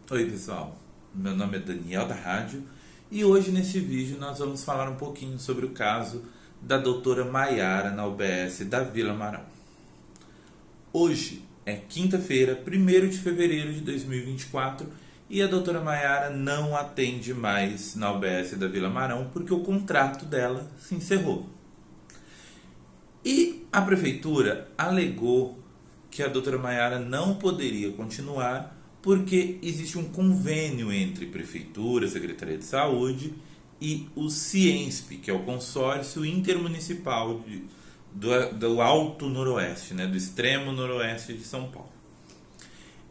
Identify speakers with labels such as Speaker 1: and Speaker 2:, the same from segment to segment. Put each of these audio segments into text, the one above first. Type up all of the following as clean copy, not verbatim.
Speaker 1: Oi pessoal, meu nome é Daniel da Rádio e hoje nesse vídeo nós vamos falar um pouquinho sobre o caso da doutora Maiara na UBS da Vila Marão. Hoje é quinta-feira, 1º de fevereiro de 2024 e a doutora Maiara não atende mais na UBS da Vila Marão porque o contrato dela se encerrou. E a prefeitura alegou que a doutora Maiara não poderia continuar porque existe um convênio entre Prefeitura, Secretaria de Saúde e o CIENSP, que é o Consórcio Intermunicipal do Alto Noroeste, do extremo noroeste de São Paulo.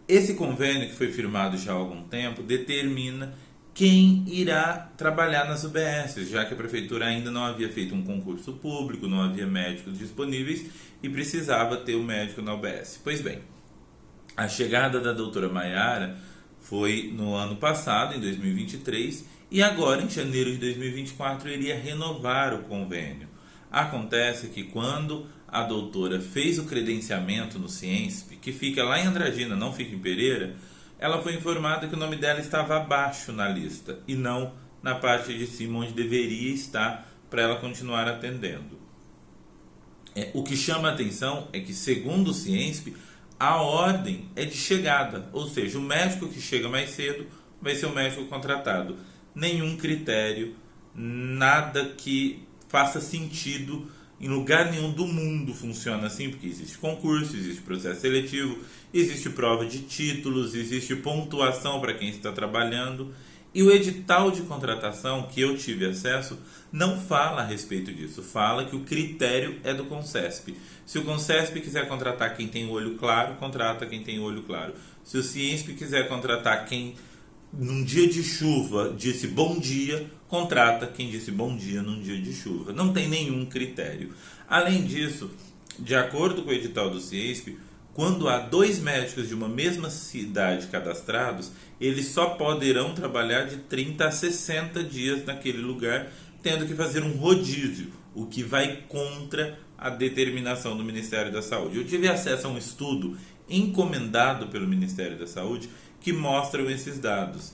Speaker 1: Esse convênio, que foi firmado já há algum tempo, determina quem irá trabalhar nas UBSs, já que a prefeitura ainda não havia feito um concurso público, não havia médicos disponíveis e precisava ter um médico na UBS. Pois bem, a chegada da doutora Maiara foi no ano passado, em 2023, e agora, em janeiro de 2024, iria renovar o convênio. Acontece que quando a doutora fez o credenciamento no CIENSP, que fica lá em Andradina, não fica em Pereira, ela foi informada que o nome dela estava abaixo na lista e não na parte de cima onde deveria estar para ela continuar atendendo. O que chama a atenção é que, segundo o CIENSP, a ordem é de chegada, ou seja, o médico que chega mais cedo vai ser o médico contratado. Nenhum critério, nada que faça sentido. Em lugar nenhum do mundo funciona assim, porque existe concurso, existe processo seletivo, existe prova de títulos, existe pontuação para quem está trabalhando. E o edital de contratação que eu tive acesso não fala a respeito disso. Fala que o critério é do Concesp. Se o Concesp quiser contratar quem tem o olho claro, contrata quem tem o olho claro. Se o Ciensp quiser contratar quem num dia de chuva disse bom dia, contrata quem disse bom dia num dia de chuva. Não tem nenhum critério. Além disso, de acordo com o edital do Ciesp, quando há 2 médicos de uma mesma cidade cadastrados, eles só poderão trabalhar de 30 a 60 dias naquele lugar, tendo que fazer um rodízio, o que vai contra a determinação do Ministério da Saúde. Eu tive acesso a um estudo encomendado pelo Ministério da Saúde que mostram esses dados,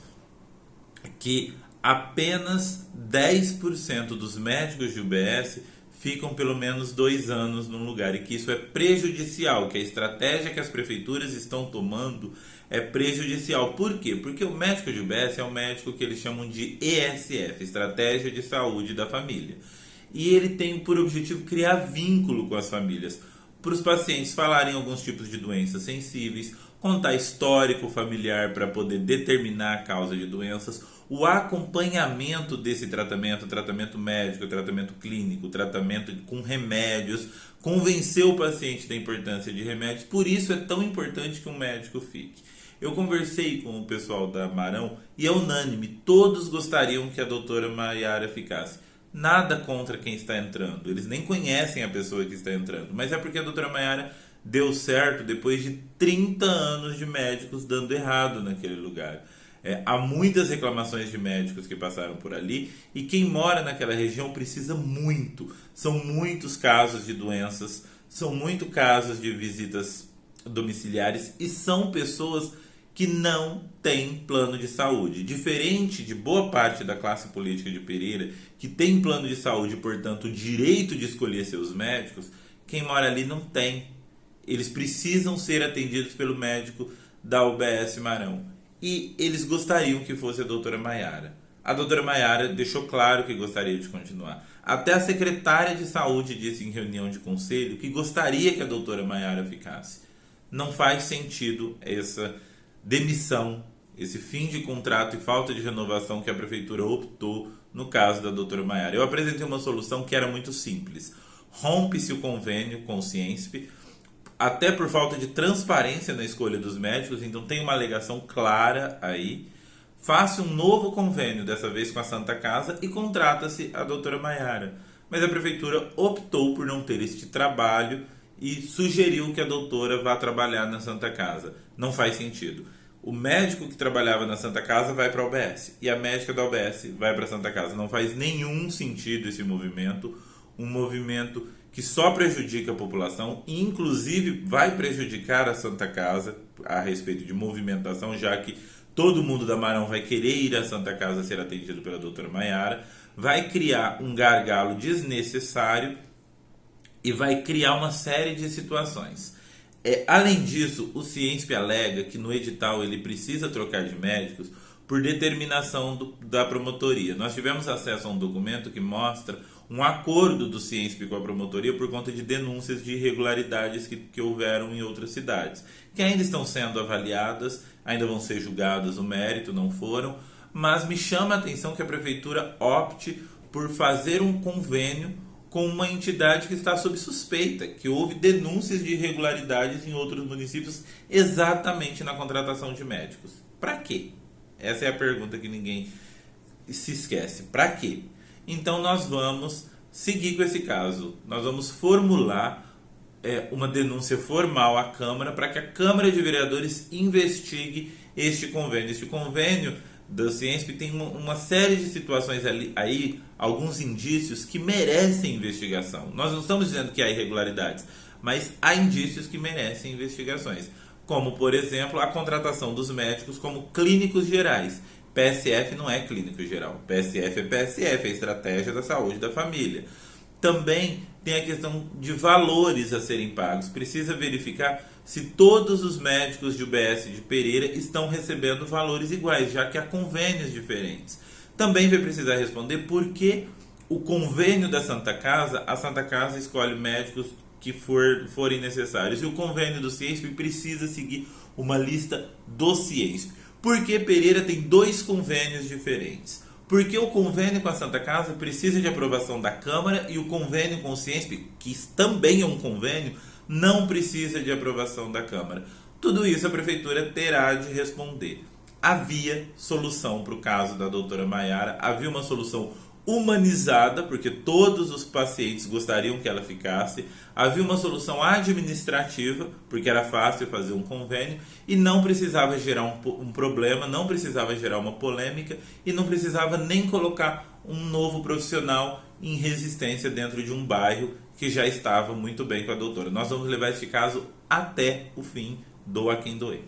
Speaker 1: que apenas 10% dos médicos de UBS ficam pelo menos 2 anos num lugar, e que isso é prejudicial, que a estratégia que as prefeituras estão tomando é prejudicial. Por quê? Porque o médico de UBS é um médico que eles chamam de ESF, Estratégia de Saúde da Família. E ele tem por objetivo criar vínculo com as famílias, para os pacientes falarem alguns tipos de doenças sensíveis, contar histórico familiar para poder determinar a causa de doenças, o acompanhamento desse tratamento, tratamento médico, tratamento clínico, tratamento com remédios, convencer o paciente da importância de remédios. Por isso é tão importante que um médico fique. Eu conversei com o pessoal da Marão e é unânime, todos gostariam que a doutora Maiara ficasse. Nada contra quem está entrando, eles nem conhecem a pessoa que está entrando, mas é porque a doutora Maiara deu certo depois de 30 anos de médicos dando errado naquele lugar. Há muitas reclamações de médicos que passaram por ali e quem mora naquela região precisa muito. São muitos casos de doenças, são muitos casos de visitas domiciliares e são pessoas que não têm plano de saúde. Diferente de boa parte da classe política de Pereira, que tem plano de saúde e, portanto, o direito de escolher seus médicos, quem mora ali não tem. Eles precisam ser atendidos pelo médico da UBS Marão. E eles gostariam que fosse a doutora Maiara. A doutora Maiara deixou claro que gostaria de continuar. Até a secretária de saúde disse em reunião de conselho que gostaria que a doutora Maiara ficasse. Não faz sentido essa demissão, esse fim de contrato e falta de renovação que a prefeitura optou no caso da doutora Maiara. Eu apresentei uma solução que era muito simples. Rompe-se o convênio com o Ciensp, até por falta de transparência na escolha dos médicos, então tem uma alegação clara aí. Faça um novo convênio, dessa vez com a Santa Casa, e contrata-se a doutora Maiara. Mas a prefeitura optou por não ter este trabalho e sugeriu que a doutora vá trabalhar na Santa Casa. Não faz sentido. O médico que trabalhava na Santa Casa vai para a UBS e a médica da UBS vai para a Santa Casa. Não faz nenhum sentido esse movimento, um movimento que só prejudica a população e inclusive vai prejudicar a Santa Casa a respeito de movimentação, já que todo mundo da Marão vai querer ir à Santa Casa ser atendido pela doutora Maiara, vai criar um gargalo desnecessário e vai criar uma série de situações. Além disso, o Ciesp alega que no edital ele precisa trocar de médicos por determinação da promotoria. Nós tivemos acesso a um documento que mostra um acordo do Ciesp com a promotoria por conta de denúncias de irregularidades que houveram em outras cidades, que ainda estão sendo avaliadas, ainda vão ser julgadas, o mérito não foram, mas me chama a atenção que a prefeitura opte por fazer um convênio com uma entidade que está sob suspeita, que houve denúncias de irregularidades em outros municípios exatamente na contratação de médicos. Para quê? Essa é a pergunta que ninguém se esquece. Para quê? Então nós vamos seguir com esse caso. Nós vamos formular uma denúncia formal à Câmara para que a Câmara de Vereadores investigue este convênio. Este convênio do Ciesp tem uma série de situações aí, alguns indícios que merecem investigação. Nós não estamos dizendo que há irregularidades, mas há indícios que merecem investigações. Como, por exemplo, a contratação dos médicos como clínicos gerais. PSF não é clínico geral. PSF é PSF, é Estratégia da Saúde da Família. Também tem a questão de valores a serem pagos. Precisa verificar se todos os médicos de UBS de Pereira estão recebendo valores iguais, já que há convênios diferentes. Também vai precisar responder por que o convênio da Santa Casa, a Santa Casa escolhe médicos que forem necessários. E o convênio do Ciesp precisa seguir uma lista do Ciesp. Por que Pereira tem 2 convênios diferentes? Porque o convênio com a Santa Casa precisa de aprovação da Câmara e o convênio com o Ciesp, que também é um convênio, não precisa de aprovação da Câmara. Tudo isso a Prefeitura terá de responder. Havia solução para o caso da doutora Maiara, havia uma solução humanizada, porque todos os pacientes gostariam que ela ficasse, havia uma solução administrativa, porque era fácil fazer um convênio, e não precisava gerar um problema, não precisava gerar uma polêmica, e não precisava nem colocar um novo profissional em resistência dentro de um bairro que já estava muito bem com a doutora. Nós vamos levar este caso até o fim, doa quem doer.